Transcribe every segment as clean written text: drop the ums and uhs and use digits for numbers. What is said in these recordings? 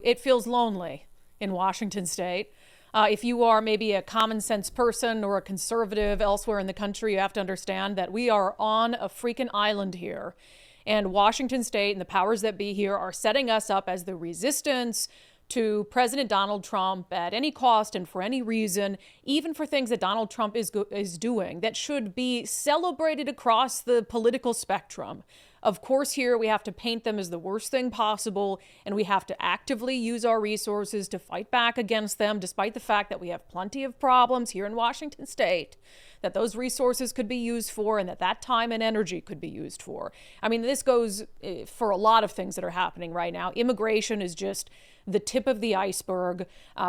it feels lonely in Washington state. If you are maybe a common sense person or a conservative elsewhere in the country, you have to understand that we are on a freaking island here. And Washington state and the powers that be here are setting us up as the resistance to President Donald Trump at any cost and for any reason, even for things that Donald Trump is doing that should be celebrated across the political spectrum. Of course, here we have to paint them as the worst thing possible, and we have to actively use our resources to fight back against them, despite the fact that we have plenty of problems here in Washington state that those resources could be used for and that time and energy could be used for. I mean, this goes for a lot of things that are happening right now. Immigration is just the tip of the iceberg.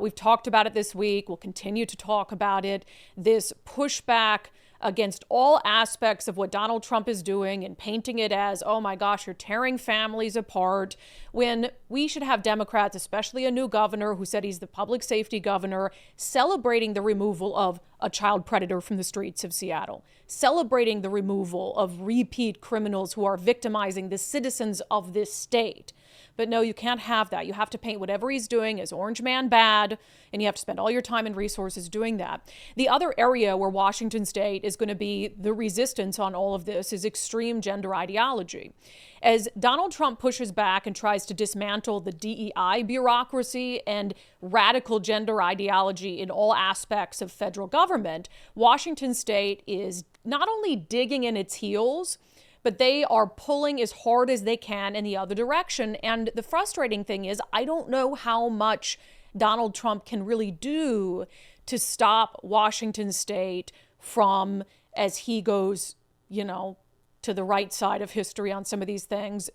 We've talked about it this week. We'll continue to talk about it. This pushback against all aspects of what Donald Trump is doing and painting it as, oh my gosh, you're tearing families apart, when we should have Democrats, especially a new governor who said he's the public safety governor, celebrating the removal of a child predator from the streets of Seattle, celebrating the removal of repeat criminals who are victimizing the citizens of this state. But no, you can't have that. You have to paint whatever he's doing as Orange Man bad, and you have to spend all your time and resources doing that. The other area where Washington state is going to be the resistance on all of this is extreme gender ideology. As Donald Trump pushes back and tries to dismantle the DEI bureaucracy and radical gender ideology in all aspects of federal government, Washington state is not only digging in its heels, but they are pulling as hard as they can in the other direction. And the frustrating thing is, I don't know how much Donald Trump can really do to stop Washington state from, as he goes, to the right side of history on some of these things,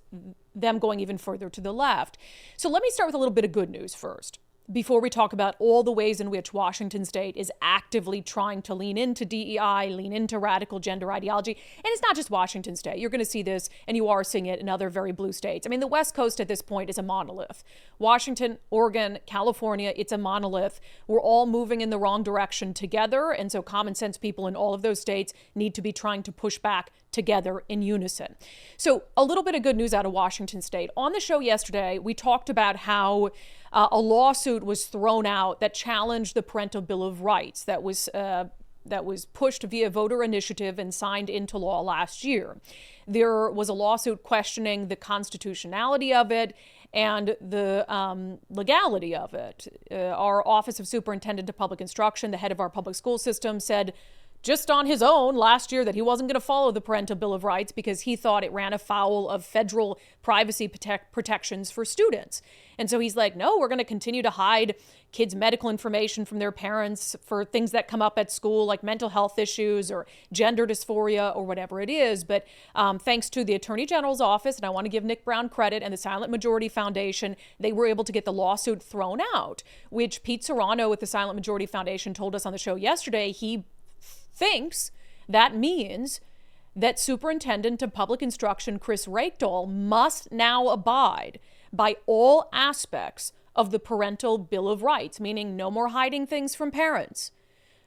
them going even further to the left. So let me start with a little bit of good news first, before we talk about all the ways in which Washington state is actively trying to lean into DEI, lean into radical gender ideology. And it's not just Washington state. You're going to see this, and you are seeing it in other very blue states. I mean, the West Coast at this point is a monolith. Washington, Oregon, California, it's a monolith. We're all moving in the wrong direction together. And so common sense people in all of those states need to be trying to push back together in unison. So a little bit of good news out of Washington state. On the show yesterday, we talked about how a lawsuit was thrown out that challenged the Parental Bill of Rights that was pushed via voter initiative and signed into law last year. There was a lawsuit questioning the constitutionality of it and the legality of it. Our Office of Superintendent of Public Instruction, the head of our public school system, said just on his own last year that he wasn't going to follow the Parental Bill of Rights because he thought it ran afoul of federal privacy protections for students. And so he's like, no, we're going to continue to hide kids' medical information from their parents for things that come up at school, like mental health issues or gender dysphoria or whatever it is. But thanks to the Attorney General's office, and I want to give Nick Brown credit, and the Silent Majority Foundation, they were able to get the lawsuit thrown out, which Pete Serrano with the Silent Majority Foundation told us on the show yesterday. He thinks that means that Superintendent of Public Instruction Chris Reykdal must now abide by all aspects of the Parental Bill of Rights, meaning no more hiding things from parents,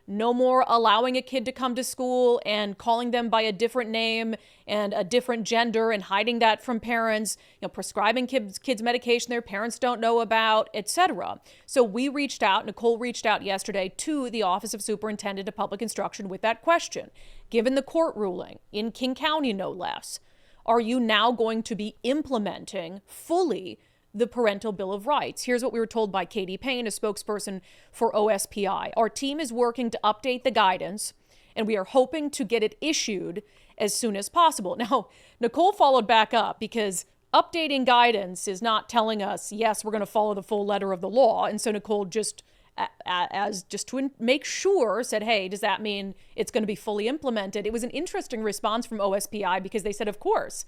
no more allowing a kid to come to school and calling them by a different name and a different gender and hiding that from parents, prescribing kids medication their parents don't know about, etc. So we reached out, Nicole reached out yesterday to the Office of Superintendent of Public Instruction with that question. Given the court ruling in King County, no less, are you now going to be implementing fully the Parental Bill of Rights? Here's what we were told by Katie Payne, a spokesperson for OSPI. Our team is working to update the guidance, and we are hoping to get it issued as soon as possible. Now, Nicole followed back up because updating guidance is not telling us, yes, we're going to follow the full letter of the law. And so Nicole just to make sure said, hey, does that mean it's going to be fully implemented? It was an interesting response from OSPI because they said, of course.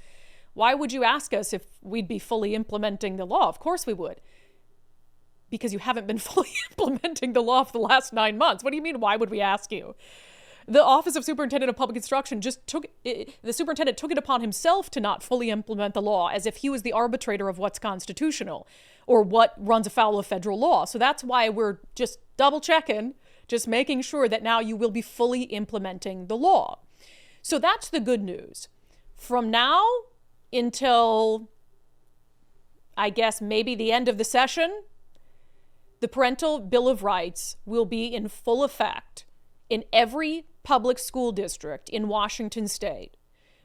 Why would you ask us if we'd be fully implementing the law? Of course we would. Because you haven't been fully implementing the law for the last 9 months. What do you mean, why would we ask you? The Office of Superintendent of Public Instruction the superintendent took it upon himself to not fully implement the law as if he was the arbitrator of what's constitutional or what runs afoul of federal law. So that's why we're just double checking, just making sure that now you will be fully implementing the law. So that's the good news. From now until, I guess, maybe the end of the session, The Parental Bill of Rights will be in full effect in every public school district in Washington state,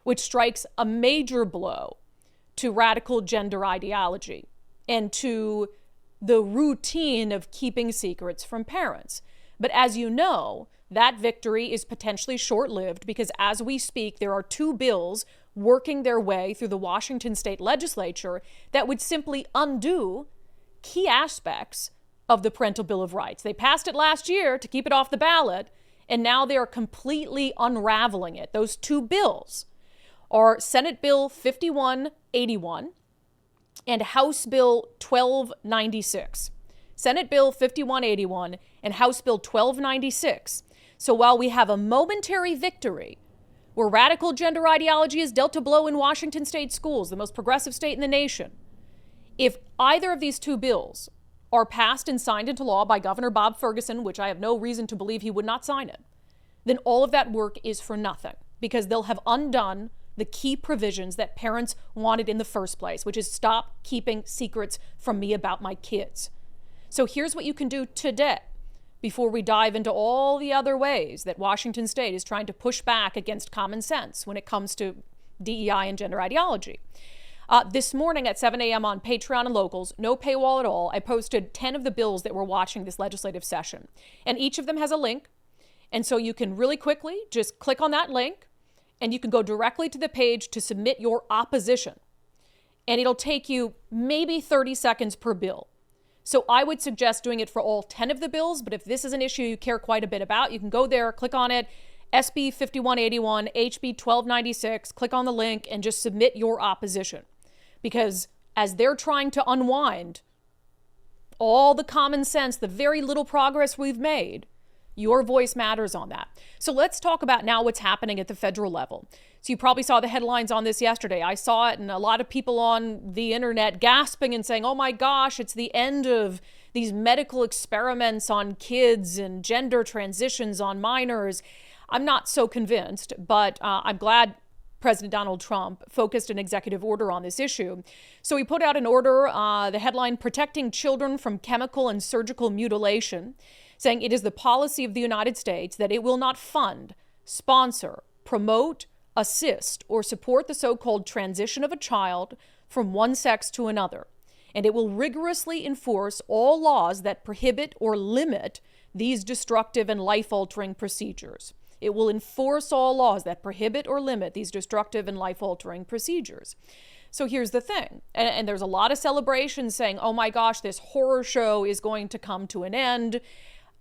which strikes a major blow to radical gender ideology and to the routine of keeping secrets from parents. But as you know, that victory is potentially short-lived because as we speak, there are two bills working their way through the Washington state legislature that would simply undo key aspects of the Parental Bill of Rights. They passed it last year to keep it off the ballot, and now they are completely unraveling it. Those two bills are Senate Bill 5181 and House Bill 1296. Senate Bill 5181 and House Bill 1296. So while we have a momentary victory where radical gender ideology is dealt a blow in Washington state schools, the most progressive state in the nation, if either of these two bills are passed and signed into law by Governor Bob Ferguson, which I have no reason to believe he would not sign it, then all of that work is for nothing because they'll have undone the key provisions that parents wanted in the first place, which is stop keeping secrets from me about my kids. So here's what you can do today before we dive into all the other ways that Washington state is trying to push back against common sense when it comes to DEI and gender ideology. This morning at 7 a.m. on Patreon and Locals, no paywall at all, I posted 10 of the bills that we're watching this legislative session. And each of them has a link. And so you can really quickly just click on that link and you can go directly to the page to submit your opposition. And it'll take you maybe 30 seconds per bill. So I would suggest doing it for all 10 of the bills, but if this is an issue you care quite a bit about, you can go there, click on it, SB 5181, HB 1296, click on the link and just submit your opposition. Because as they're trying to unwind all the common sense, the very little progress we've made, your voice matters on that. So let's talk about now what's happening at the federal level. So you probably saw the headlines on this yesterday. I saw it, and a lot of people on the internet gasping and saying, oh my gosh, it's the end of these medical experiments on kids and gender transitions on minors. I'm not so convinced, but I'm glad President Donald Trump focused an executive order on this issue. So he put out an order, the headline, Protecting Children from Chemical and Surgical Mutilation, saying it is the policy of the United States that it will not fund, sponsor, promote, assist, or support the so-called transition of a child from one sex to another. And it will rigorously enforce all laws that prohibit or limit these destructive and life-altering procedures. It will enforce all laws that prohibit or limit these destructive and life-altering procedures. So here's the thing, and there's a lot of celebration saying, oh my gosh, this horror show is going to come to an end.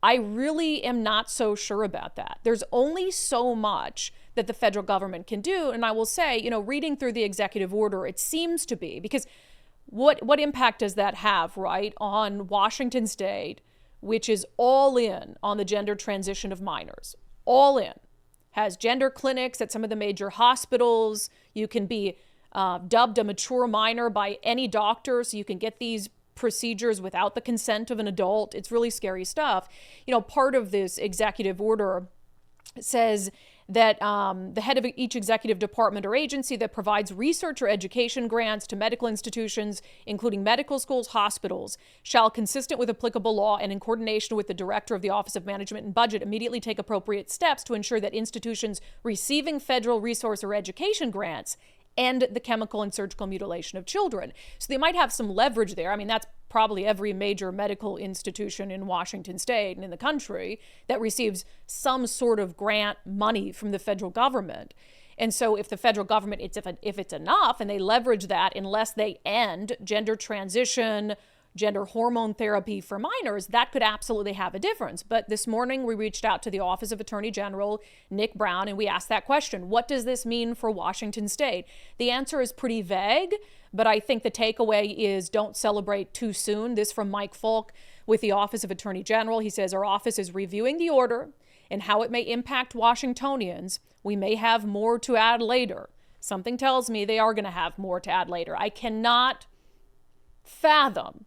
I really am not so sure about that. There's only so much that the federal government can do. And I will say, reading through the executive order, it seems to be, because what impact does that have, right, on Washington state, which is all in on the gender transition of minors, all in, has gender clinics at some of the major hospitals. You can be dubbed a mature minor by any doctor, so you can get these procedures without the consent of an adult. It's really scary stuff. Part of this executive order says that the head of each executive department or agency that provides research or education grants to medical institutions, including medical schools, hospitals, shall, consistent with applicable law and in coordination with the director of the Office of Management and Budget, immediately take appropriate steps to ensure that institutions receiving federal resource or education grants end the chemical and surgical mutilation of children. So they might have some leverage there. I mean, that's probably every major medical institution in Washington state and in the country that receives some sort of grant money from the federal government. And so if the federal government, if it's enough and they leverage that, unless they end gender transition, gender hormone therapy for minors, that could absolutely have a difference. But this morning we reached out to the Office of Attorney General Nick Brown and we asked that question. What does this mean for Washington state? The answer is pretty vague, but I think the takeaway is don't celebrate too soon. This from Mike Falk with the Office of Attorney General. He says our office is reviewing the order and how it may impact Washingtonians. We may have more to add later. Something tells me they are going to have more to add later. I cannot fathom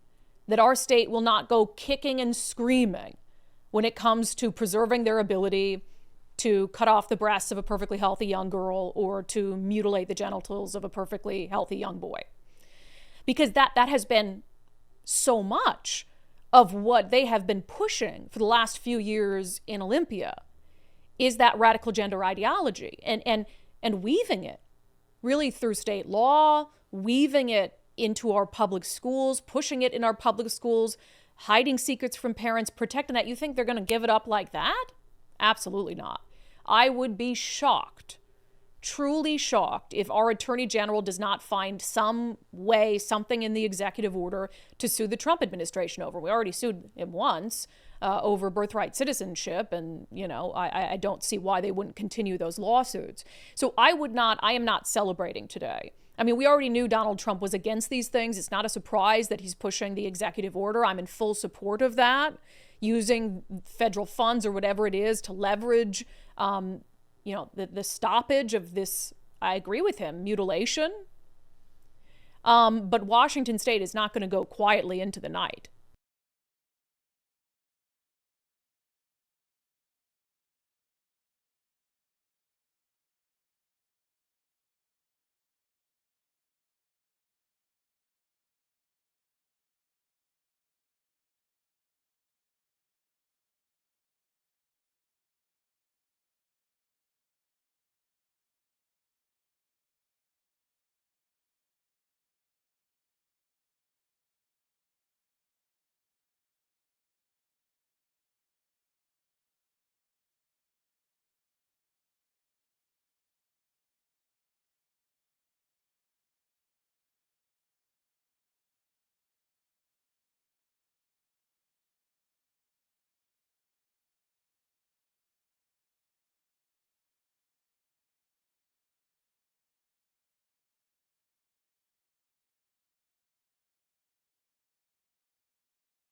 that our state will not go kicking and screaming when it comes to preserving their ability to cut off the breasts of a perfectly healthy young girl or to mutilate the genitals of a perfectly healthy young boy. Because that has been so much of what they have been pushing for the last few years in Olympia is that radical gender ideology and weaving it really through state law, weaving it into our public schools, pushing it in our public schools, hiding secrets from parents, protecting that. You think they're going to give it up like that? Absolutely not. I would be shocked, truly shocked, if our Attorney General does not find some way, something in the executive order to sue the Trump administration over. We already sued him once over birthright citizenship, and, you know, I don't see why they wouldn't continue those lawsuits. So I am not celebrating today. I mean, we already knew Donald Trump was against these things. It's not a surprise that he's pushing the executive order. I'm in full support of that, using federal funds or whatever it is to leverage, the stoppage of this, I agree with him, mutilation. But Washington State is not going to go quietly into the night.